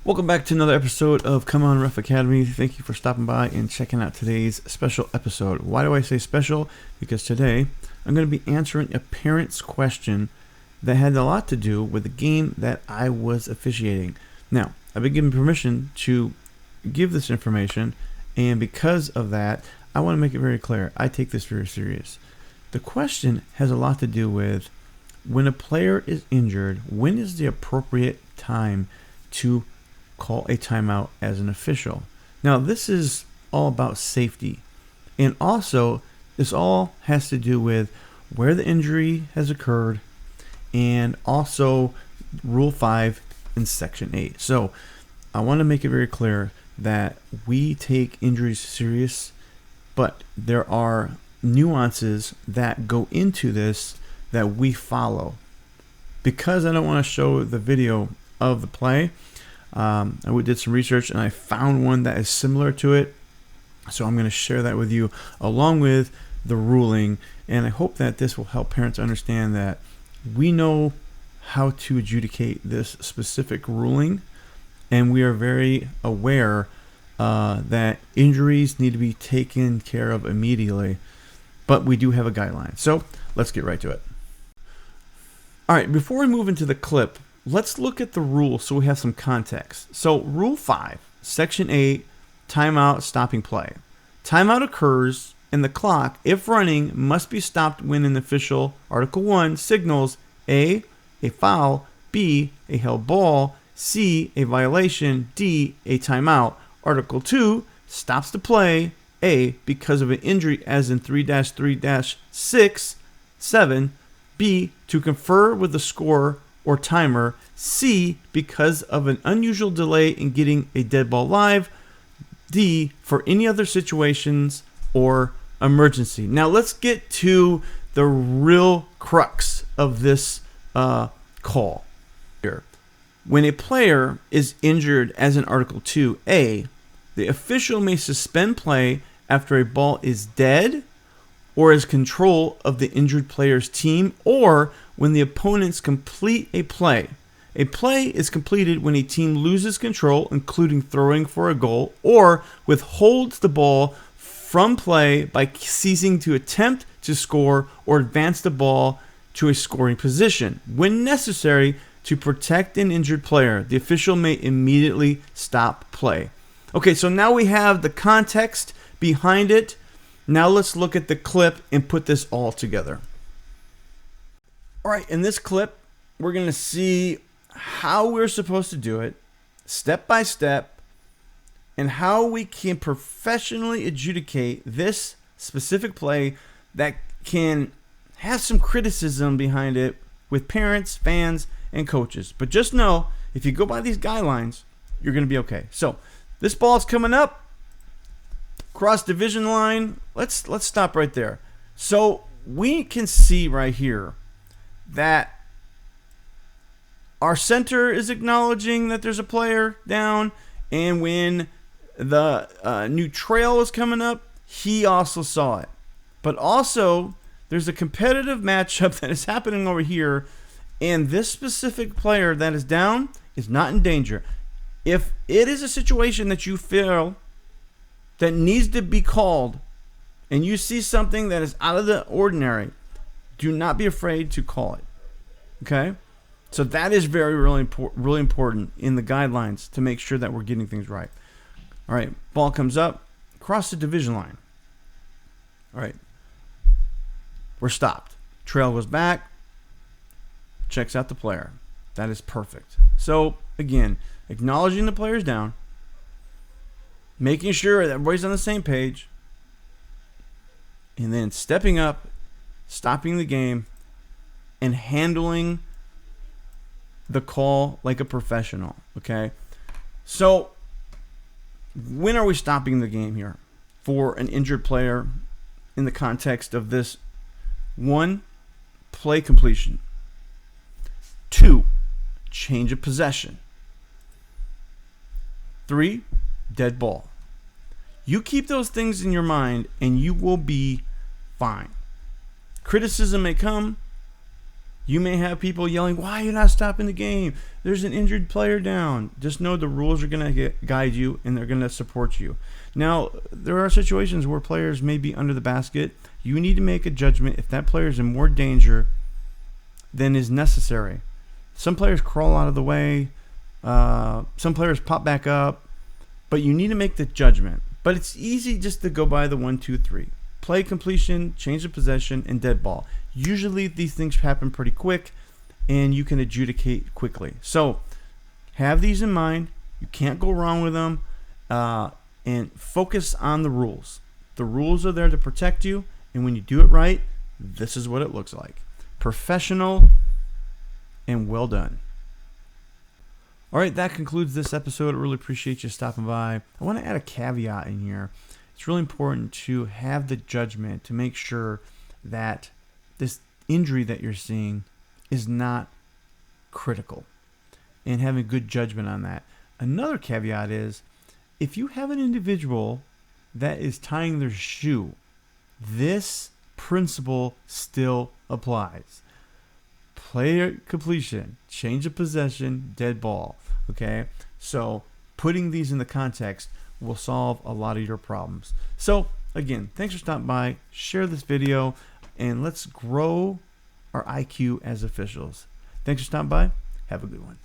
Welcome back to another episode of Come On Ref Academy. Thank you for stopping by and checking out today's special episode. Why do I say special? Because today I'm going to be answering a parent's question that had a lot to do with the game that I was officiating. Now, I've been given permission to give this information, and because of that, I want to make it very clear. I take this very serious. The question has a lot to do with when a player is injured, when is the appropriate time to call a timeout as an official? Now, this is all about safety, and also this all has to do with where the injury has occurred, and also Rule 5 in Section 8. So I want to make it very clear that we take injuries serious, but there are nuances that go into this that we follow. Because I don't want to show the video of the play, I did some research and I found one that is similar to it. So I'm going to share that with you along with the ruling. And I hope that this will help parents understand that we know how to adjudicate this specific ruling. And we are very aware that injuries need to be taken care of immediately. But we do have a guideline. So let's get right to it. All right, before we move into the clip, let's look at the rule so we have some context. So Rule 5, Section 8, timeout stopping play. Timeout occurs and the clock, if running, must be stopped when an official, Article 1, signals A, a foul, B, a held ball, C, a violation, D, a timeout. Article 2 stops the play, A, because of an injury as in 3-3-6, 7, B, to confer with the scorer or timer, C, because of an unusual delay in getting a dead ball live, D, for any other situations or emergency. Now let's get to the real crux of this call here. When a player is injured as in Article 2A, the official may suspend play after a ball is dead or has control of the injured player's team, or when the opponents complete a play. A play is completed when a team loses control, including throwing for a goal, or withholds the ball from play by ceasing to attempt to score or advance the ball to a scoring position. When necessary to protect an injured player, the official may immediately stop play. Okay, so now we have the context behind it. Now let's look at the clip and put this all together. All right, in this clip, we're going to see how we're supposed to do it, step by step, and how we can professionally adjudicate this specific play that can have some criticism behind it with parents, fans, and coaches. But just know, if you go by these guidelines, you're going to be okay. So this ball's coming up. Cross division line. Let's stop right there. So we can see right here that our center is acknowledging that there's a player down, and when the new trail was coming up, he also saw it. But also there's a competitive matchup that is happening over here, and this specific player that is down is not in danger. If it is a situation that you feel that needs to be called, and you see something that is out of the ordinary, do not be afraid to call it. Okay? So that is really important in the guidelines to make sure that we're getting things right. All right, ball comes up, cross the division line. All right, we're stopped. Trail goes back, checks out the player. That is perfect. So again, acknowledging the player's down, making sure that everybody's on the same page, and then stepping up, stopping the game, and handling the call like a professional, okay? So when are we stopping the game here for an injured player in the context of this? 1, play completion. 2, change of possession. 3, dead ball. You keep those things in your mind and you will be fine. Criticism may come. You may have people yelling, why are you not stopping the game? There's an injured player down. Just know the rules are going to guide you, and they're going to support you. Now, there are situations where players may be under the basket. You need to make a judgment if that player is in more danger than is necessary. Some players crawl out of the way. Some players pop back up. But you need to make the judgment. But it's easy just to go by the 1, 2, 3. Play completion, change of possession, and dead ball. Usually these things happen pretty quick, and you can adjudicate quickly. So have these in mind. You can't go wrong with them. And focus on the rules. The rules are there to protect you, and when you do it right, this is what it looks like. Professional and well done. All right, that concludes this episode. I really appreciate you stopping by. I want to add a caveat in here. It's really important to have the judgment to make sure that this injury that you're seeing is not critical, and having good judgment on that. Another caveat is if you have an individual that is tying their shoe, this principle still applies. Player completion, change of possession, dead ball. Okay, so putting these in the context will solve a lot of your problems. So again, thanks for stopping by. Share this video, and let's grow our IQ as officials. Thanks for stopping by. Have a good one.